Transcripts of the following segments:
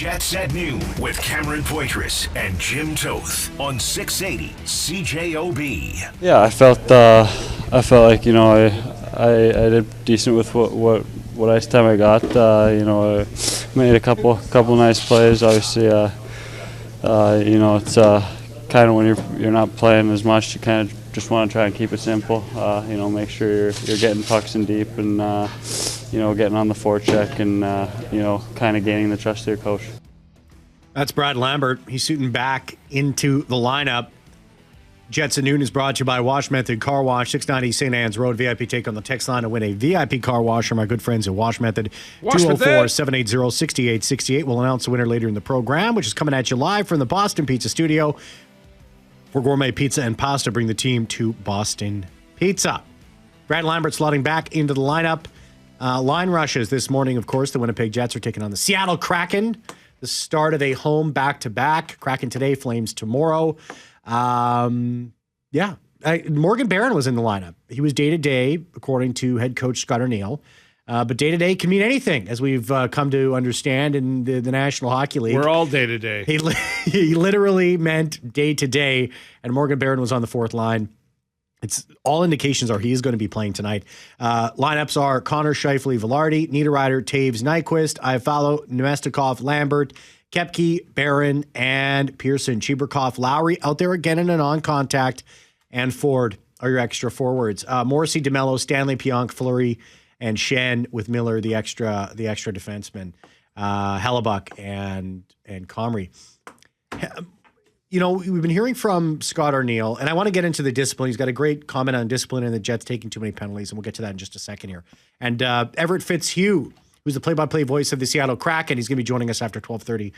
Jets at Noon with Cameron Poitras and Jim Toth on 680 CJOB. Yeah, I felt like I did decent with what ice time I got. I made a couple nice plays. Obviously, it's kind of when you're not playing as much, you kind of just want to try and keep it simple. Make sure you're getting pucks in deep and getting on the forecheck and kind of gaining the trust of your coach. That's Brad Lambert. He's suiting back into the lineup. Jets at Noon is brought to you by Wash Method Car Wash, 690 St. Anne's Road. VIP take on the text line to win a VIP car wash from our good friends at Wash Method. 204-780-6868. We'll announce the winner later in the program, which is coming at you live from the Boston Pizza Studio. For gourmet pizza and pasta, bring the team to Boston Pizza. Brad Lambert slotting back into the lineup. Line rushes this morning, of course. The Winnipeg Jets are taking on the Seattle Kraken. The start of a home back-to-back. Kraken today, Flames tomorrow. Morgan Barron was in the lineup. He was day-to-day, according to head coach Scott Arniel. But day-to-day can mean anything, as we've come to understand in the National Hockey League. We're all day-to-day. He literally meant day-to-day, and Morgan Barron was on the fourth line. It's all indications are he is going to be playing tonight. Lineups are Connor, Scheifele, Velarde, Niederreiter, Taves, Nyquist, Iafallo, Nemestikov, Lambert, Kepke, Barron, and Pearson. Chibrikov, Lowry out there again in a non-contact, and Ford are your extra forwards. Morrissey, DeMello, Stanley, Pionk, Flurry, and Shen with Miller, the extra defenseman. Hellebuck and Comrie. We've been hearing from Scott Arniel, and I want to get into the discipline. He's got a great comment on discipline and the Jets taking too many penalties, and we'll get to that in just a second here. And Everett Fitzhugh, who's the play-by-play voice of the Seattle Kraken, he's going to be joining us after 12:30.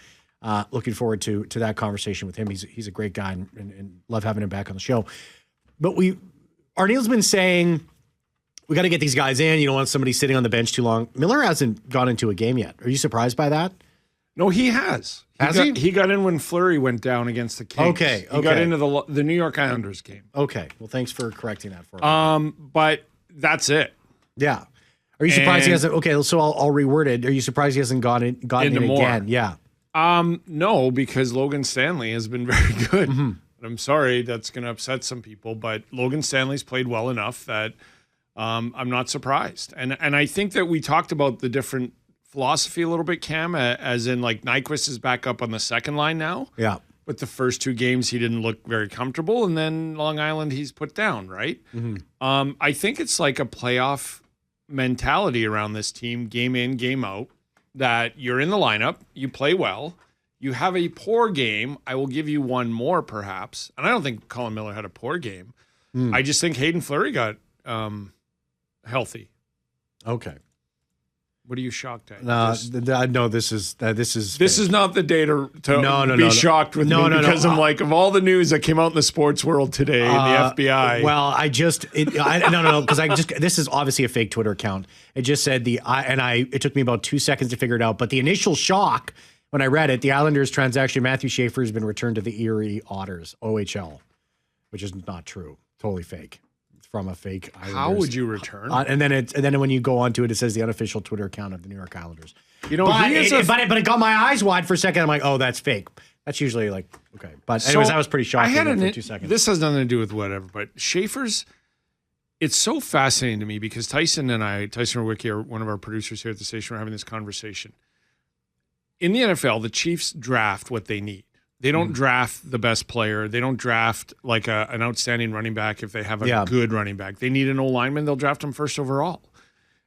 Looking forward to that conversation with him. He's a great guy, and love having him back on the show. But Arniel's been saying, we got to get these guys in. You don't want somebody sitting on the bench too long. Miller hasn't gone into a game yet. Are you surprised by that? No, he has. He got in when Flurry went down against the Kings. Okay. He got into the New York Islanders game. Okay. Well, thanks for correcting that for me. But that's it. Yeah. Are you surprised he hasn't? Okay, so I'll reword it. Are you surprised he hasn't gotten in more again? Yeah. No, because Logan Stanley has been very good. Mm-hmm. I'm sorry that's going to upset some people, but Logan Stanley's played well enough that I'm not surprised. And I think that we talked about the different philosophy a little bit, Cam, as in like Nyquist is back up on the second line now. Yeah. But the first two games he didn't look very comfortable, and then Long Island he's put down, right? Mm-hmm. I think it's like a playoff mentality around this team, game in, game out, that you're in the lineup, you play well, you have a poor game, I will give you one more perhaps. And I don't think Colin Miller had a poor game. I just think Hayden Flurry got healthy. Okay. What are you shocked at? No, this is not the day to be shocked with me because I'm like, of all the news that came out in the sports world today, in the FBI. Well, because this is obviously a fake Twitter account. It just said it took me about 2 seconds to figure it out. But the initial shock when I read it, the Islanders transaction, Matthew Schaefer has been returned to the Erie Otters, OHL, which is not true. Totally fake. From a fake Islanders. How would you return? And then when you go onto it, it says the unofficial Twitter account of the New York Islanders. But it got my eyes wide for a second. I'm like, oh, that's fake. That's usually like, okay. But anyways, I was pretty shocked for 2 seconds. This has nothing to do with whatever, but Schaefer's, it's so fascinating to me because Tyson Rowicki, one of our producers here at the station, were having this conversation. In the NFL, the Chiefs draft what they need. They don't draft the best player. They don't draft like an outstanding running back if they have a good running back. They need an O-lineman. They'll draft him first overall.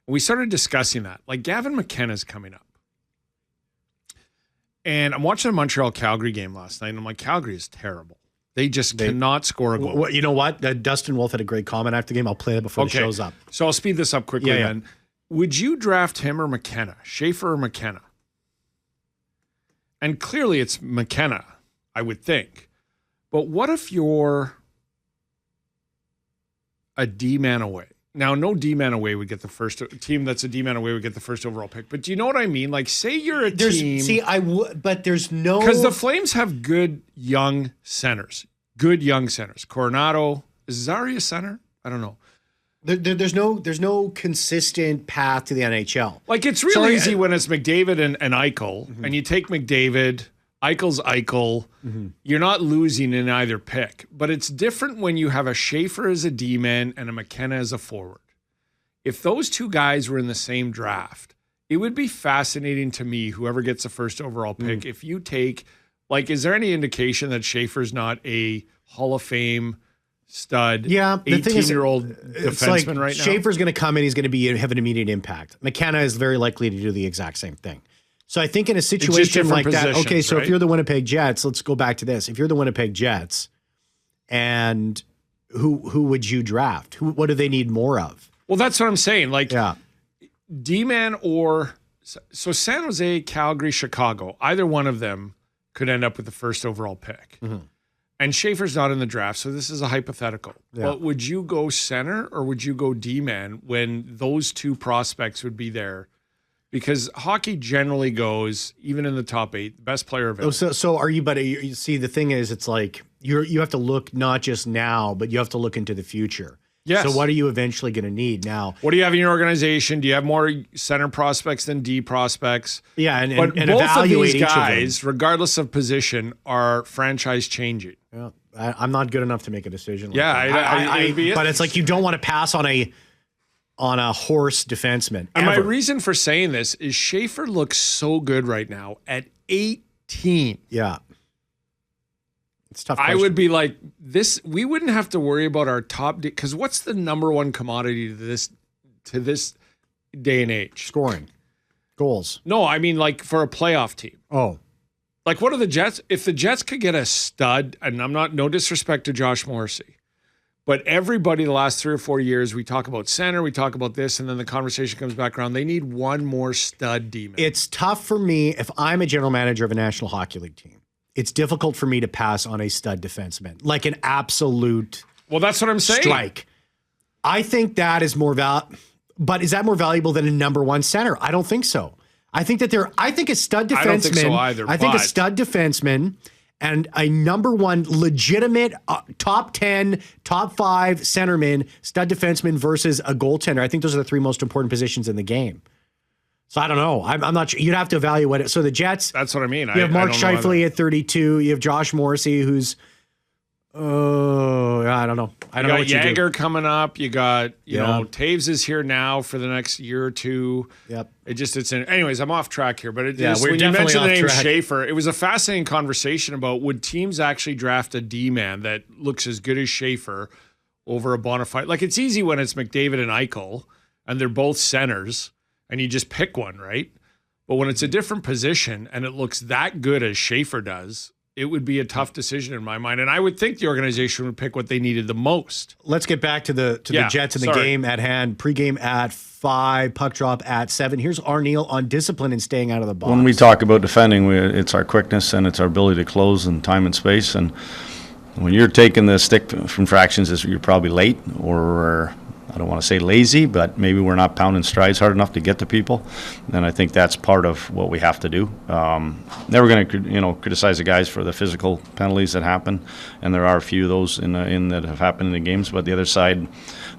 And we started discussing that. Like Gavin McKenna's coming up. And I'm watching a Montreal-Calgary game last night, and I'm like, Calgary is terrible. They cannot score a goal. You know what? Dustin Wolf had a great comment after the game. I'll play it before it shows up. So I'll speed this up quickly then. Would you draft him or McKenna? Schaefer or McKenna? And clearly it's McKenna, I would think. But what if you're a D-man away? Now, no D-man away would get the first team that's a D-man away would get the first overall pick. But do you know what I mean? Like, say you're a team. See, I would, but there's no. Because the Flames have good young centers. Coronado. Is Zari a center? I don't know. There's no consistent path to the NHL. Like, it's really easy when it's McDavid and Eichel, and you take McDavid, Eichel's Eichel. You're not losing in either pick. But it's different when you have a Schaefer as a D-man and a McKenna as a forward. If those two guys were in the same draft, it would be fascinating to me, whoever gets the first overall pick, if you take, like, is there any indication that Schaefer's not a Hall of Fame stud, 18-year-old defenseman right now? Schaefer's going to come in, he's going to have an immediate impact. McKenna is very likely to do the exact same thing. So I think in a situation like that, okay, so if you're the Winnipeg Jets, let's go back to this. If you're the Winnipeg Jets, and who would you draft? What do they need more of? Well, that's what I'm saying. Like, D-man or so San Jose, Calgary, Chicago, either one of them could end up with the first overall pick. And Schaefer's not in the draft, so this is a hypothetical. But would you go center or would you go D-man when those two prospects would be there? Because hockey generally goes, even in the top 8, the best player available. So are you? But you see, the thing is, it's like you have to look not just now, but you have to look into the future. Yes. So what are you eventually going to need now? What do you have in your organization? Do you have more center prospects than D prospects? Yeah, and both evaluate of these each guys, of them. Regardless of position, are franchise changing. Yeah, I'm not good enough to make a decision. But it's like you don't want to pass on a horse defenseman. And my reason for saying this is Schaefer looks so good right now at 18. Yeah. It's tough. I would be like this. We wouldn't have to worry about our top because what's the number one commodity to this day and age? Scoring, goals. No, I mean like for a playoff team. Oh, like what are the Jets? If the Jets could get a stud, and no disrespect to Josh Morrissey, but everybody the last 3 or 4 years we talk about center, we talk about this, and then the conversation comes back around. They need one more stud D-man. It's tough for me if I'm a general manager of a National Hockey League team. It's difficult for me to pass on a stud defenseman, like an absolute. Well, that's what I'm saying. Strike. I think that is more but is that more valuable than a number one center? I don't think so. I think that I think a stud defenseman. I don't think so either. I think a stud defenseman and a number one legitimate top 10, top 5 centerman, stud defenseman versus a goaltender. I think those are the 3 most important positions in the game. So I don't know. I'm not sure. You'd have to evaluate it. So the Jets. That's what I mean. You have Mark Scheifele at 32. You have Josh Morrissey, who's. I don't know. I don't know what Jagger you do. coming up. You got Taves is here now for the next year or two. Yep. Anyways, I'm off track here, but we're when you mentioned the name track. Schaefer, it was a fascinating conversation about would teams actually draft a D-man that looks as good as Schaefer over a bona fide. Like it's easy when it's McDavid and Eichel, and they're both centers. And you just pick one, right? But when it's a different position and it looks that good as Schaefer does, it would be a tough decision in my mind. And I would think the organization would pick what they needed the most. Let's get back to the Jets and the game at hand. Pre-game at 5, puck drop at 7. Here's Arneal on discipline and staying out of the box. When we talk about defending, it's our quickness and it's our ability to close in time and space. And when you're taking the stick from fractions, you're probably late or I don't want to say lazy, but maybe we're not pounding strides hard enough to get to people, and I think that's part of what we have to do. Never going to, criticize the guys for the physical penalties that happen, and there are a few of those that have happened in the games. But the other side,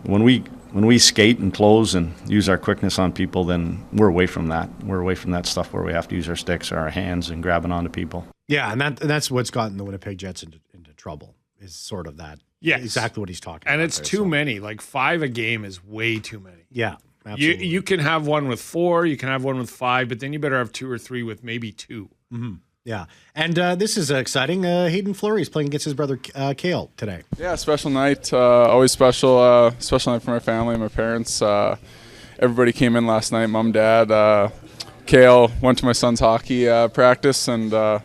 when we skate and close and use our quickness on people, then we're away from that. We're away from that stuff where we have to use our sticks or our hands and grabbing onto people. Yeah, and that's what's gotten the Winnipeg Jets into trouble. Is sort of that. Yes. Exactly what he's talking and about. And it's too many. Like 5 a game is way too many. Yeah, absolutely. You can have one with 4, you can have one with 5, but then you better have 2 or 3 with maybe 2. Mm-hmm. Yeah. And this is exciting. Hayden Flurry is playing against his brother Cale today. Yeah, special night. Always special. Special night for my family, my parents. Everybody came in last night, mom, dad. Cale went to my son's hockey practice, and a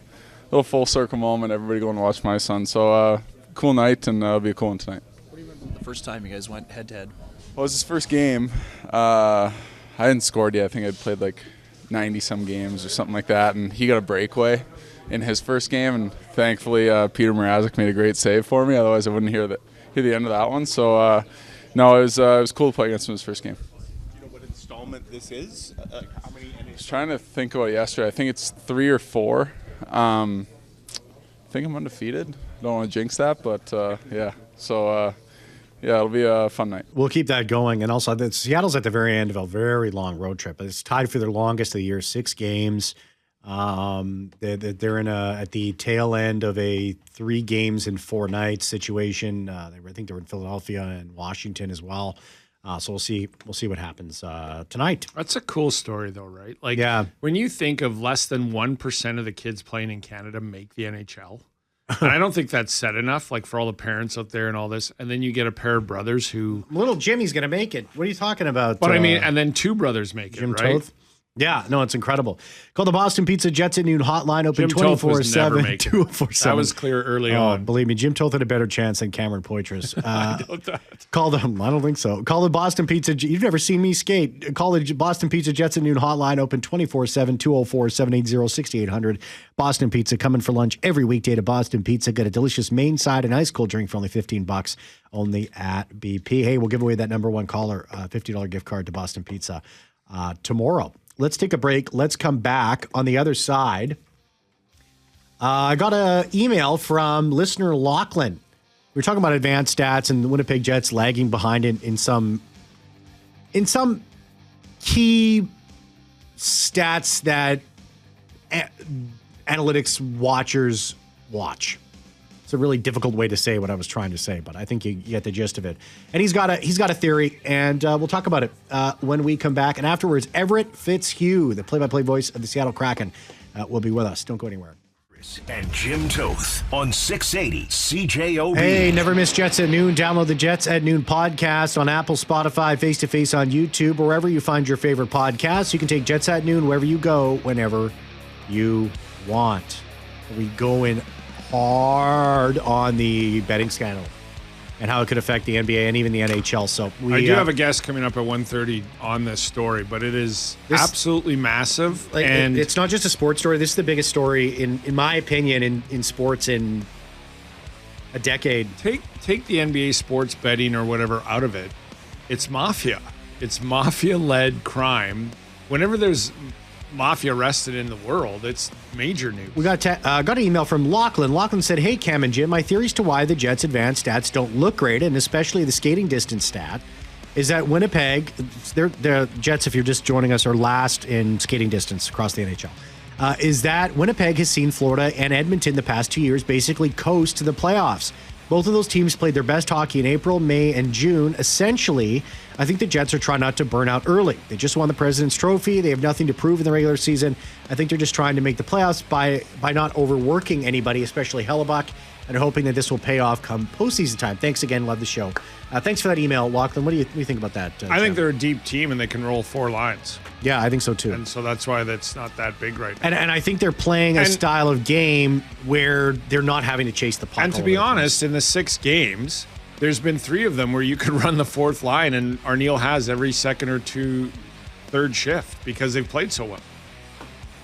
little full circle moment, everybody going to watch my son. So cool night, and it'll be a cool one tonight. What do you remember the first time you guys went head-to-head? Well, it was his first game. I hadn't scored yet. I think I'd played like 90-some games or something like that, and he got a breakaway in his first game, and thankfully Peter Mrazek made a great save for me. Otherwise, I wouldn't hear the end of that one. So, no, it was cool to play against him his first game. Do you know what installment this is? How many? I was trying to think about it yesterday. I think it's 3 or 4. I think I'm undefeated. Don't want to jinx that, but yeah. So Yeah, it'll be a fun night. We'll keep that going. And also, Seattle's at the very end of a very long road trip. It's tied for their longest of the year, 6 games. They're at the tail end of a 3 games in 4 nights situation. I think they were in Philadelphia and Washington as well. So we'll see what happens tonight. That's a cool story, though, right? Like, when you think of less than 1% of the kids playing in Canada make the NHL, and I don't think that's said enough, like for all the parents out there and all this. And then you get a pair of brothers who... Little Jimmy's going to make it. What are you talking about? But I mean, and then 2 brothers make Jim it, right? Toth? Yeah, no, it's incredible. Call the Boston Pizza Jets at noon hotline, open 24/7. 247. That was clear early on. Believe me, Jim Toth had a better chance than Cameron Poitras. I doubt that. Call them. I don't think so. Call the Boston Pizza. You've never seen me skate. Call the Boston Pizza Jets at noon hotline, open 24/7, 204-780-6800. Boston Pizza coming for lunch every weekday to Boston Pizza. Get a delicious main side and ice cold drink for only $15 only at BP. Hey, we'll give away that number 1 caller $50 gift card to Boston Pizza tomorrow. Let's take a break. Let's come back. On the other side, I got an email from listener Lachlan. We were talking about advanced stats and the Winnipeg Jets lagging behind in some key stats that analytics watchers watch. It's a really difficult way to say what I was trying to say, but I think you get the gist of it. And he's got a theory, and we'll talk about it when we come back. And afterwards, Everett Fitzhugh, the play-by-play voice of the Seattle Kraken, will be with us. Don't go anywhere. And Jim Toth on 680 CJOB. Hey, never miss Jets at Noon. Download the Jets at Noon podcast on Apple, Spotify, face-to-face on YouTube, wherever you find your favorite podcasts. You can take Jets at Noon wherever you go, whenever you want. We go in hard on the betting scandal and how it could affect the NBA and even the NHL. So I do have a guest coming up at 1:30 on this story, but it is absolutely massive. And it's not just a sports story. This is the biggest story, in my opinion, in sports in a decade. Take the NBA sports betting or whatever out of it. It's mafia. It's mafia-led crime. Whenever there's mafia arrested in the world, it's major news. We got an email from Lachlan. Lachlan said, "Hey, Cam and Jim, my theories to why the Jets' advanced stats don't look great, and especially the skating distance stat, is that Winnipeg, the Jets, if you're just joining us, are last in skating distance across the NHL. Is that Winnipeg has seen Florida and Edmonton the past 2 years basically coast to the playoffs. Both of those teams played their best hockey in April, May, and June. Essentially, I think the Jets are trying not to burn out early. They just won the President's Trophy. They have nothing to prove in the regular season. I think they're just trying to make the playoffs by not overworking anybody, especially Hellebuck, and hoping that this will pay off come postseason time." Thanks again. Love the show. Thanks for that email, Lachlan. What do you think about that? I think they're a deep team and they can roll 4 lines. Yeah, I think so too. And so that's why that's not that big right now. And I think they're playing a style of game where they're not having to chase the puck. And to be honest, in the 6 games, there's been 3 of them where you could run the 4th line and Arneal has every second or third shift because they've played so well.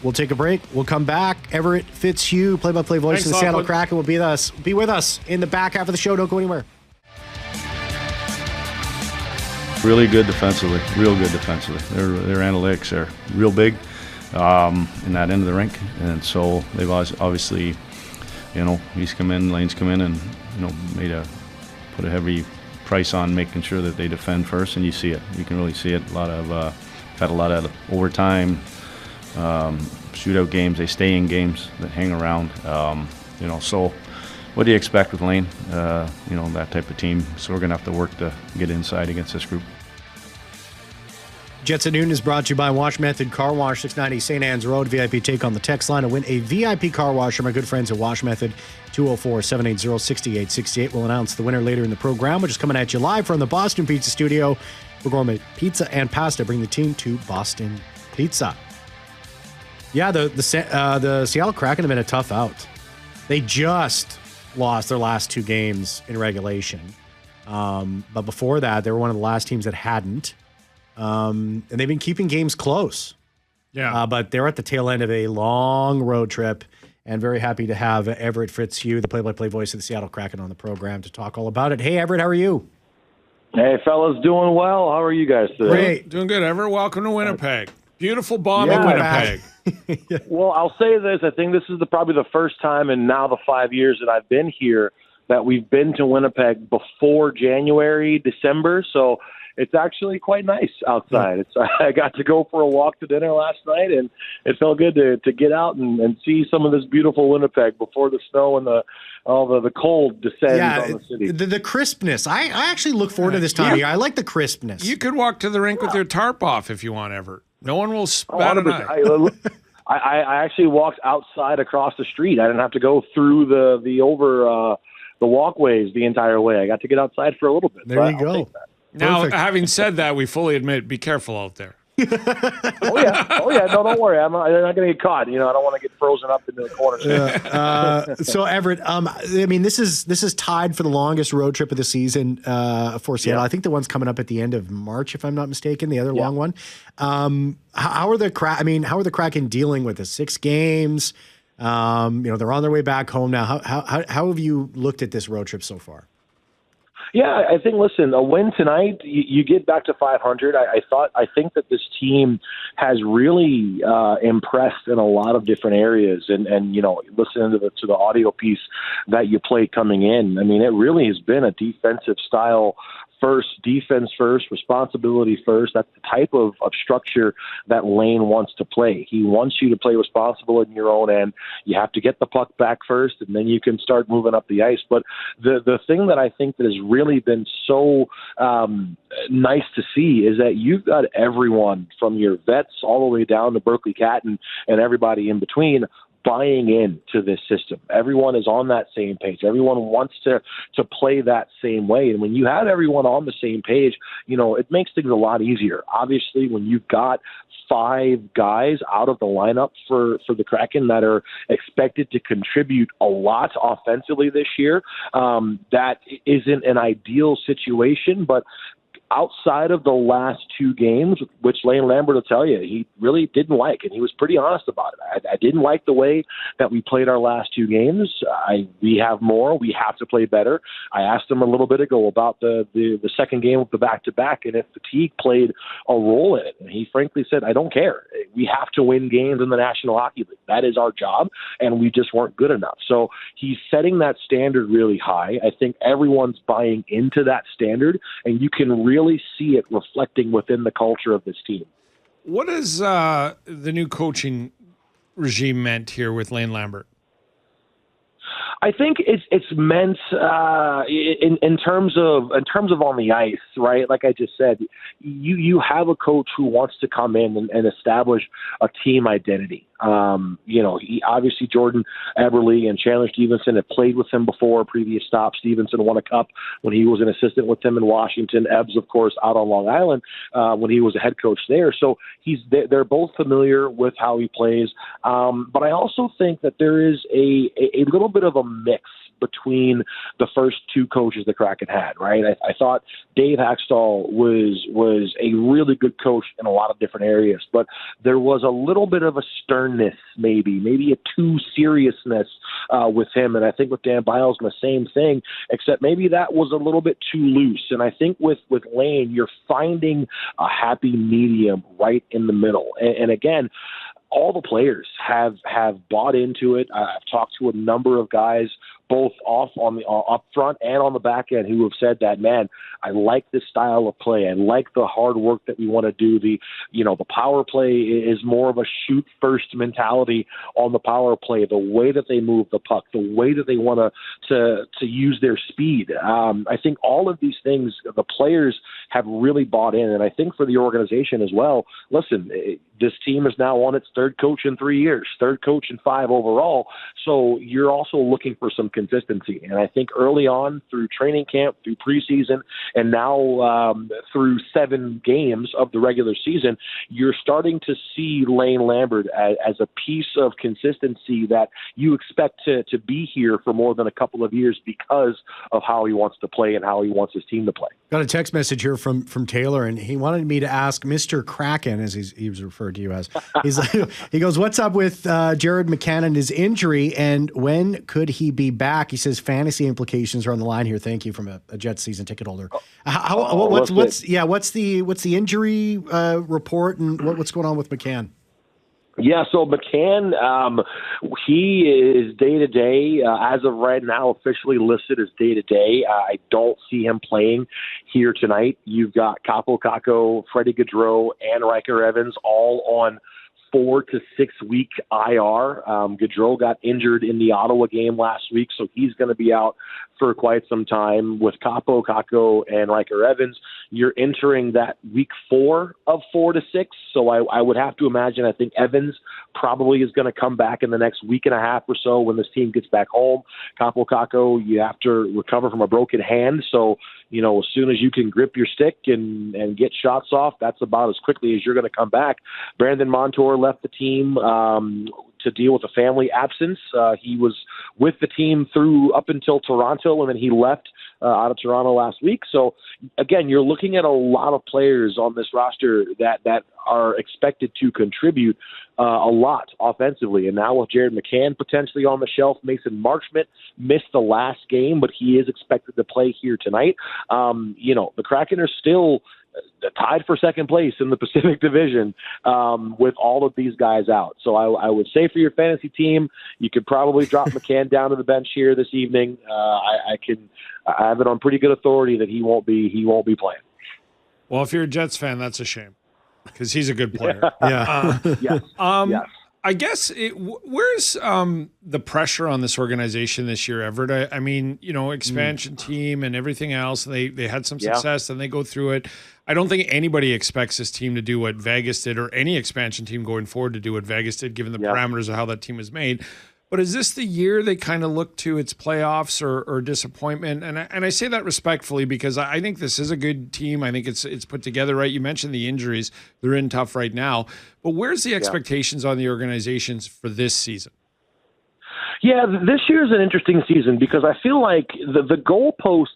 We'll take a break. We'll come back. Everett Fitzhugh, play-by-play voice of the Seattle Kraken, will be with us in the back half of the show. Don't go anywhere. Really good defensively, real good defensively. Their analytics are real big in that end of the rink, and so they've obviously, he's come in, Lane's come in, and put a heavy price on making sure that they defend first, and you see it. You can really see it. Had a lot of overtime, shootout games. They stay in games that hang around. So what do you expect with Lane? That type of team. So we're going to have to work to get inside against this group. Jets at Noon is brought to you by Wash Method Car Wash, 690 St. Anne's Road. VIP take on the text line to win a VIP car wash from our good friends at Wash Method. 204-780-6868. We'll announce the winner later in the program, which is coming at you live from the Boston Pizza Studio. We're gourmet pizza and pasta. Bring the team to Boston Pizza. Yeah, the Seattle Kraken have been a tough out. They just lost their last 2 games in regulation. But before that, they were one of the last teams that hadn't. And they've been keeping games close. Yeah. But they're at the tail end of a long road trip, and very happy to have Everett Fitzhugh, the play-by-play voice of the Seattle Kraken, on the program to talk all about it. Hey, Everett, how are you? Hey, fellas, doing well. How are you guys today? Great. Doing good, Everett. Welcome to Winnipeg. Beautiful bomb in Winnipeg. Well, I'll say this. I think this is probably the first time in now the 5 years that I've been here that we've been to Winnipeg before January, December. So it's actually quite nice outside. I got to go for a walk to dinner last night, and it felt good to get out and see some of this beautiful Winnipeg before the snow and all the cold descends on the city. The crispness. I actually look forward to this time of year. I like the crispness. You could walk to the rink with your tarp off if you want, Everett. No one will bat an eye. I actually walked outside across the street. I didn't have to go through the walkways the entire way. I got to get outside for a little bit. There you go. Now, Perfect. having said that, we fully admit, be careful out there. Oh yeah. No, don't worry. I'm not going to get caught. I don't want to get frozen up into the corner. So Everett, this is tied for the longest road trip of the season for Seattle. I think the one's coming up at the end of March, if I'm not mistaken. The other long one. How are the Kraken dealing with the 6 games? They're on their way back home now. How have you looked at this road trip so far? Yeah, I think, listen, a win tonight, you get back to 500. I think that this team has really impressed in a lot of different areas. And listening to the audio piece that you played coming in, it really has been a defensive style first, defense first, responsibility first. That's the type of structure that Lane wants to play. He wants you to play responsible in your own end. You have to get the puck back first, and then you can start moving up the ice. But the thing that I think that has really been so nice to see is that you've got everyone from your vets all the way down to Berkeley Cat and everybody in between buying into this system. Everyone is on that same page. Everyone wants to play that same way. And when you have everyone on the same page, it makes things a lot easier. Obviously, when you've got 5 guys out of the lineup for the Kraken that are expected to contribute a lot offensively this year, that isn't an ideal situation, but outside of the last 2 games, which Lane Lambert will tell you, he really didn't like, and he was pretty honest about it. I didn't like the way that we played our last 2 games. We have more. We have to play better. I asked him a little bit ago about the second game of the back-to-back and if fatigue played a role in it. And he frankly said, I don't care. We have to win games in the National Hockey League. That is our job, and we just weren't good enough. So he's setting that standard really high. I think everyone's buying into that standard, and you can really see it reflecting within the culture of this team. What has the new coaching regime meant here with Lane Lambert? I think it's meant in terms of on the ice, right? Like I just said, you have a coach who wants to come in and establish a team identity. He obviously Jordan Eberle and Chandler Stevenson have played with him before. Previous stop, Stevenson won a cup when he was an assistant with him in Washington. Ebbs, of course, out on Long Island when he was a head coach there. So they're both familiar with how he plays. But I also think that there is a little bit of a mix between the first 2 coaches the Kraken had, right? I thought Dave Haxtell was a really good coach in a lot of different areas, but there was a little bit of a sternness, maybe a too seriousness with him. And I think with Dan Biles, the same thing, except maybe that was a little bit too loose. And I think with Lane, you're finding a happy medium right in the middle. And again, all the players have bought into it. I've talked to a number of guys, both up front and on the back end, who have said that, man, I like this style of play. I like the hard work that we want to do. The power play is more of a shoot first mentality on the power play. The way that they move the puck, the way that they want to use their speed. I think all of these things, the players have really bought in, and I think for the organization as well. Listen, this team is now on its 3rd coach in 3 years, 3rd coach in 5 overall. So you're also looking for some consistency. And I think early on through training camp, through preseason, and now through 7 games of the regular season, you're starting to see Lane Lambert as a piece of consistency that you expect to be here for more than a couple of years because of how he wants to play and how he wants his team to play. Got a text message here from Taylor, and he wanted me to ask Mr. Kraken, as he was referred to you as. He goes, what's up with Jared McCann and his injury, and when could he be back? He says fantasy implications are on the line here. Thank you, from a Jets season ticket holder. What's the injury report, and what's going on with McCann? Yeah, so McCann, he is day-to-day. As of right now, officially listed as day-to-day. I don't see him playing here tonight. You've got Capo Caco, Freddie Gaudreau, and Riker Evans all on 4 to 6 week IR. Gaudreau got injured in the Ottawa game last week, so he's going to be out for quite some time. With Capo, Caco, and Riker Evans, you're entering that week 4 of 4 to 6. So I would have to imagine, I think Evans probably is going to come back in the next week and a half or so when this team gets back home. Capo, Caco, you have to recover from a broken hand. So, as soon as you can grip your stick and get shots off, that's about as quickly as you're going to come back. Brandon Montour left the team to deal with a family absence. He was with the team up until Toronto, and then he left out of Toronto last week. So, again, you're looking at a lot of players on this roster that are expected to contribute a lot offensively. And now with Jared McCann potentially on the shelf, Mason Marchment missed the last game, but he is expected to play here tonight. The Kraken are still tied for second place in the Pacific Division with all of these guys out. So I would say for your fantasy team, you could probably drop McCann down to the bench here this evening. I have it on pretty good authority that he won't be playing. Well, if you're a Jets fan, that's a shame because he's a good player. Yeah. Yes. Yes. I guess where's the pressure on this organization this year, Everett? I mean, expansion team and everything else. They had some success and they go through it. I don't think anybody expects this team to do what Vegas did or any expansion team going forward to do what Vegas did, given the parameters of how that team was made. But is this the year they kind of look to its playoffs or disappointment? And I say that respectfully because I think this is a good team. I think it's put together right. You mentioned the injuries. They're in tough right now. But where's the expectations on the organizations for this season? Yeah, this year is an interesting season because I feel like the goalposts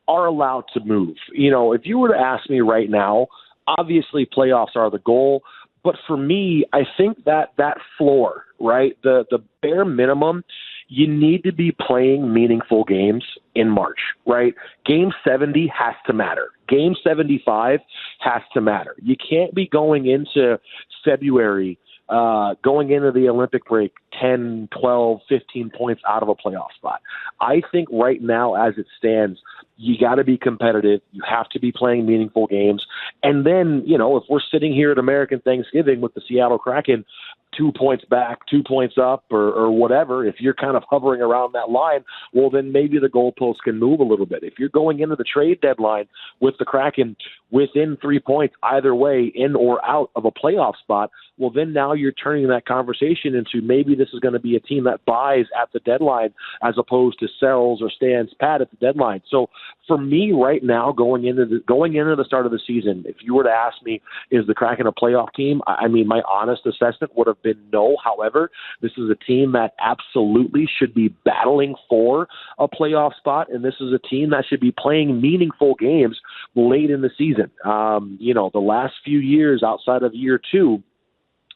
are allowed to move. If you were to ask me right now, obviously playoffs are the goal. But for me, I think that floor, right, the bare minimum, you need to be playing meaningful games in March, right? Game 70 has to matter. Game 75 has to matter. You can't be going into February, going into the Olympic break, 10, 12, 15 points out of a playoff spot. I think right now, as it stands, you got to be competitive. You have to be playing meaningful games. And then, if we're sitting here at American Thanksgiving with the Seattle Kraken 2 points back, 2 points up, or whatever, if you're kind of hovering around that line, well, then maybe the goalposts can move a little bit. If you're going into the trade deadline with the Kraken within 3 points, either way, in or out of a playoff spot, well, then now you're turning that conversation into maybe this is going to be a team that buys at the deadline as opposed to sells or stands pat at the deadline. So for me right now, going into the start of the season, if you were to ask me, is the Kraken a playoff team? I mean, my honest assessment would have been no. However, this is a team that absolutely should be battling for a playoff spot, and this is a team that should be playing meaningful games late in the season. The last few years outside of year 2,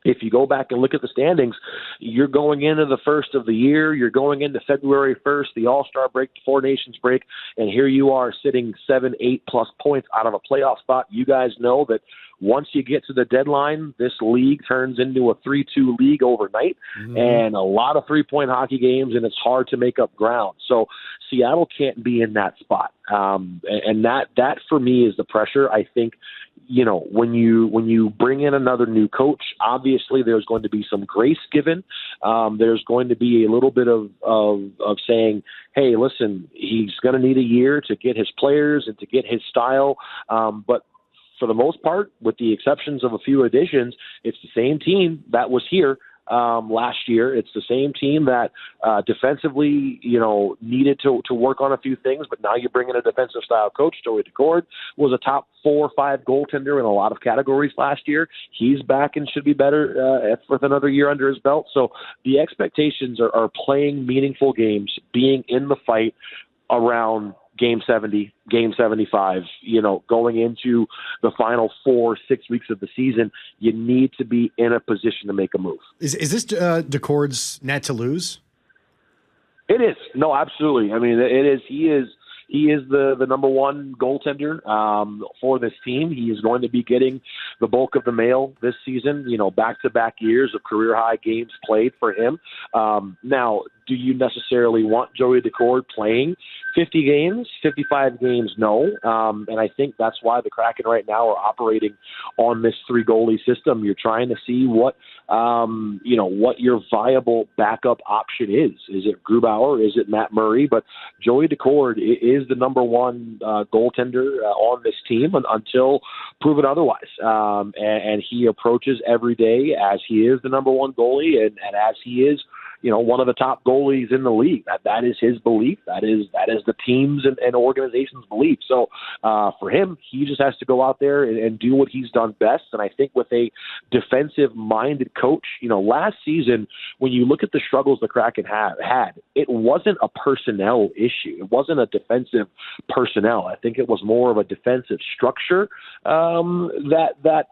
if you go back and look at the standings, you're going into the first of the year, you're going into February 1st, the All-Star break, the Four Nations break, and here you are sitting 7, 8+ points out of a playoff spot. You guys know that once you get to the deadline, this league turns into a 3-2 league overnight, and a lot of three-point hockey games, and it's hard to make up ground. So Seattle can't be in that spot, and that for me is the pressure. I think when you bring in another new coach, obviously there's going to be some grace given. There's going to be a little bit of saying, hey, listen, he's going to need a year to get his players and to get his style, but for the most part, with the exceptions of a few additions, it's the same team that was here last year. It's the same team that defensively, needed to work on a few things, but now you bring in a defensive style coach. Joey Decord was a top 4 or 5 goaltender in a lot of categories last year. He's back and should be better with another year under his belt. So the expectations are playing meaningful games, being in the fight around Game 70, Game 75, going into the final 4-6 weeks of the season, you need to be in a position to make a move. Is this Decord's net to lose? It is. No, absolutely. I mean, it is. He is he is the number one goaltender for this team. He is going to be getting the bulk of the mail this season. Back-to-back years of career-high games played for him. Now, do you necessarily want Joey Daccord playing 50 games, 55 games? No. And I think that's why the Kraken right now are operating on this 3-goalie system. You're trying to see what your viable backup option is. Is it Grubauer? Is it Matt Murray? But Joey Daccord is the number one goaltender on this team until proven otherwise. And he approaches every day as he is the number one goalie and as he is one of the top goalies in the league. That is his belief. That is the team's and organization's belief. So for him, he just has to go out there and do what he's done best. And I think with a defensive-minded coach, last season, when you look at the struggles the Kraken had, it wasn't a personnel issue. It wasn't a defensive personnel. I think it was more of a defensive structure that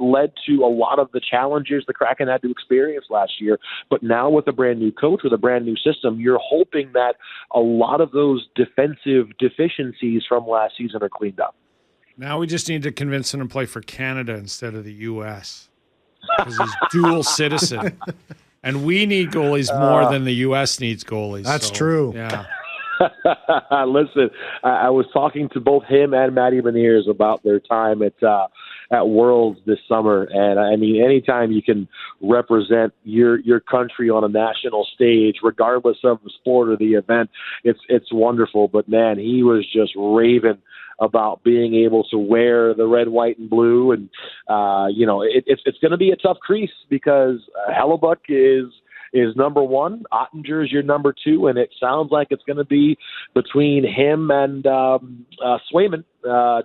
led to a lot of the challenges the Kraken had to experience last year. But now with a brand new coach, with a brand new system, you're hoping that a lot of those defensive deficiencies from last season are cleaned up. Now we just need to convince him to play for Canada instead of the U.S. because he's dual citizen. And we need goalies more than the U.S. needs goalies. That's true. Yeah. Listen, I was talking to both him and Matty Beniers about their time at Worlds this summer, and I mean, anytime you can represent your country on a national stage, regardless of the sport or the event, it's wonderful. But man, he was just raving about being able to wear the red, white, and blue, and it's going to be a tough crease because Hellebuck is number one. Ottinger is your number two, and it sounds like it's going to be between him and Swayman,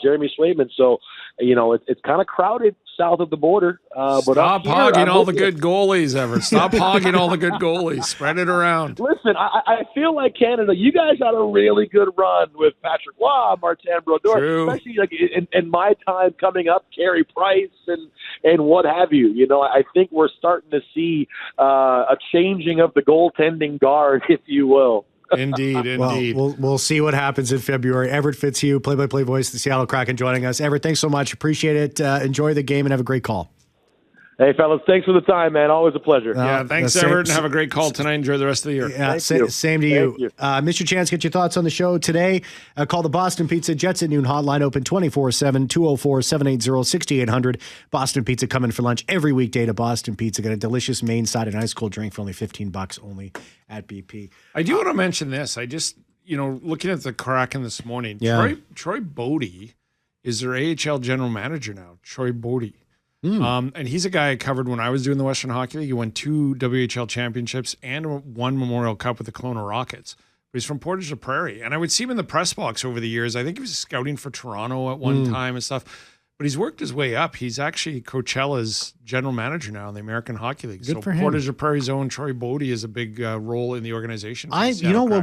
Jeremy Swayman. So, it's kind of crowded south of the border. Stop hogging all the good goalies, Everett. Stop hogging all the good goalies. Spread it around. Listen, I feel like Canada, you guys had a really good run with Patrick Waugh, Martin Brodeur, True. especially like in my time coming up, Carey Price and what have you. I think we're starting to see a changing of the goaltending guard, if you will. Indeed. Well, we'll see what happens in February. Everett Fitzhugh, play-by-play voice of the Seattle Kraken, joining us. Everett, thanks so much. Appreciate it. Enjoy the game and have a great call. Hey, fellas, thanks for the time, man. Always a pleasure. Thanks, Everett, and have a great call tonight. Enjoy the rest of the year. Yeah, same to you. Mr. Chance, get your thoughts on the show today. Call the Boston Pizza Jets at noon hotline, open 24/7, 204-780-6800. Boston Pizza coming for lunch every weekday to Boston Pizza. Got a delicious main side and ice cold drink for only $15 only at BP. I do want to mention this. I just, looking at the Kraken this morning, Troy Bodie is their AHL general manager now, Troy Bodie. And he's a guy I covered when I was doing the Western Hockey League. He won 2 WHL championships and 1 Memorial Cup with the Kelowna Rockets. But he's from Portage la Prairie. And I would see him in the press box over the years. I think he was scouting for Toronto at one time and stuff. But he's worked his way up. He's actually Coachella's general manager now in the American Hockey League. Good for him. Portage la Prairie's own Troy Bodie is a big role in the organization. What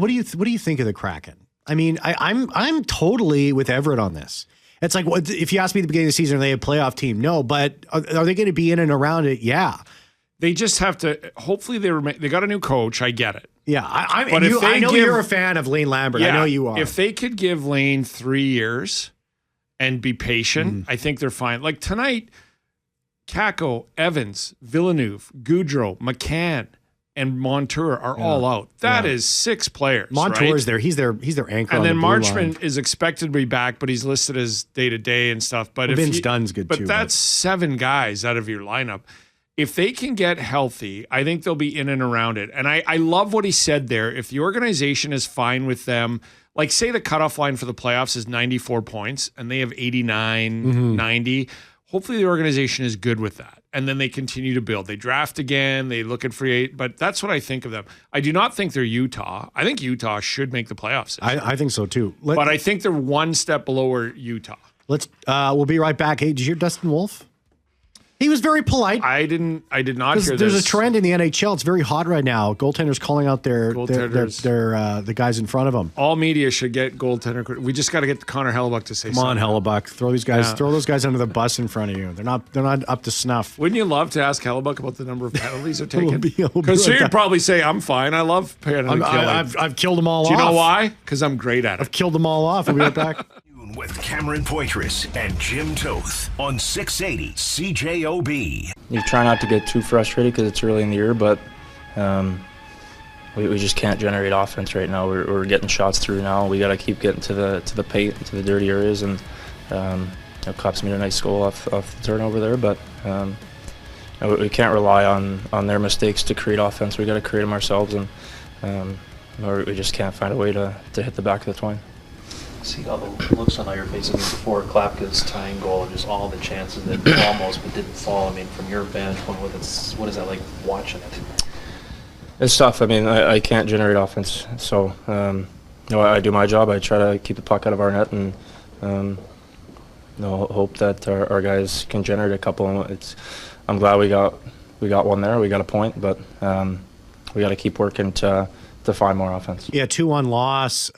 do you think of the Kraken? I mean, I'm totally with Everett on this. It's like, if you asked me at the beginning of the season, are they a playoff team? No, but are they going to be in and around it? Yeah. They just have to. Hopefully, they got a new coach. I get it. Yeah, I know you're a fan of Lane Lambert. Yeah, I know you are. If they could give Lane 3 years and be patient, I think they're fine. Like tonight, Kakko, Evans, Villeneuve, Goudreau, McCann, and Montour are all out. That is 6 players. Montour's there. He's their anchor. And then Marchman is expected to be back, but he's listed as day-to-day and stuff. But Vince Dunn's good too. But that's 7 guys out of your lineup. If they can get healthy, I think they'll be in and around it. And I love what he said there. If the organization is fine with them, like say the cutoff line for the playoffs is 94 points and they have 89, 90, hopefully the organization is good with that. And then they continue to build. They draft again. They look at free agent. But that's what I think of them. I do not think they're Utah. I think Utah should make the playoffs. I think so too. But I think they're one step below Utah. We'll be right back. Hey, did you hear Dustin Wolf? He was very polite. I did not hear this. There's a trend in the NHL. It's very hot right now. Goaltenders calling out their the guys in front of them. All media should get goaltender. We just got to get Connor Hellebuck to say something. Come on, Hellebuck. Throw those guys under the bus in front of you. They're not up to snuff. Wouldn't you love to ask Hellebuck about the number of penalties they're taking? Because Because he'd probably say, I'm fine. I love penalty killing. I've killed them all off. Do you know why? Because I'm great at it. I've killed them all off. We'll be right back. With Cameron Poitras and Jim Toth on 680 CJOB. You try not to get too frustrated because it's early in the year, but we just can't generate offense right now. We're getting shots through now. We got to keep getting to the paint, to the dirty areas, and Cops made a nice goal off the turnover there, but we can't rely on their mistakes to create offense. We got to create them ourselves, and we just can't find a way to hit the back of the twine. See all the looks on your face. I mean, before Klapka's tying goal, just all the chances that almost but didn't fall. I mean, from your vantage point, what is that like watching it? It's tough. I mean, I can't generate offense, so I do my job. I try to keep the puck out of our net, and hope that our guys can generate a couple. I'm glad we got one there. We got a point, but we got to keep working to find more offense. Yeah, 2-1 loss.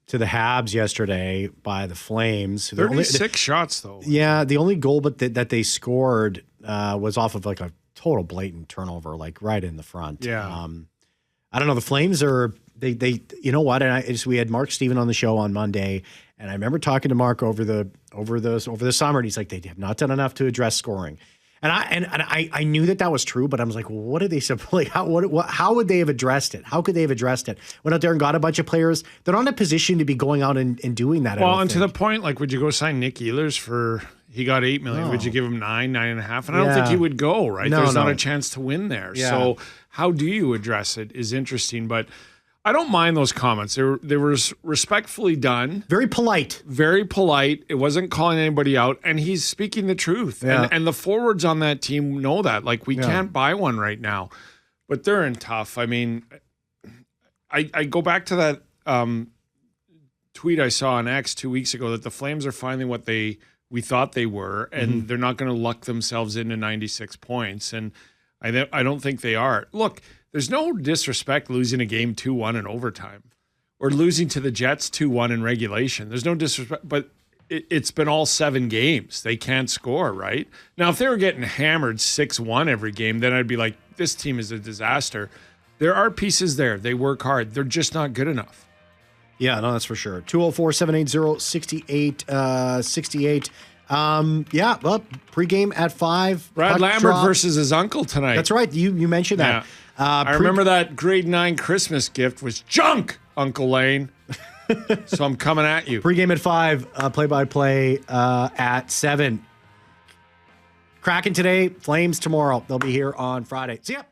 To the Habs yesterday by the Flames. 36 shots, though. Yeah, the only goal that they scored was off of like a total blatant turnover, like right in the front. Yeah. I don't know. The Flames are they. You know what? And we had Mark Steven on the show on Monday, and I remember talking to Mark over the summer, and he's like, they have not done enough to address scoring. And I knew that was true, but I was like, well, what did they like? How would they have addressed it? How could they have addressed it? Went out there and got a bunch of players. They're not in a position to be going out and doing that. Well, and to the point, like, would you go sign Nick Ehlers for? He got $8 million. No. Would you give him 9.5? And I don't think he would go. Right? There's not a chance to win there. Yeah. So how do you address it? Is interesting, but. I don't mind those comments. They were respectfully done. Very polite. Very polite. It wasn't calling anybody out. And he's speaking the truth. Yeah. And the forwards on that team know that. Like, we can't buy one right now. But they're in tough. I mean, I go back to that tweet I saw on X 2 weeks ago that the Flames are finally what we thought they were. And they're not going to luck themselves into 96 points. And I don't think they are. Look, there's no disrespect losing a game 2-1 in overtime or losing to the Jets 2-1 in regulation. There's no disrespect, but it's been all 7 games. They can't score, right? Now, if they were getting hammered 6-1 every game, then I'd be like, this team is a disaster. There are pieces there. They work hard. They're just not good enough. Yeah, no, that's for sure. 204-780-6868. Yeah, well, pregame at 5. Brad Lambert versus his uncle tonight. That's right. You mentioned that. Yeah. I remember that grade 9 Christmas gift was junk, Uncle Lane. So I'm coming at you. Pregame at 5, play-by-play at 7. Kraken today, Flames tomorrow. They'll be here on Friday. See ya.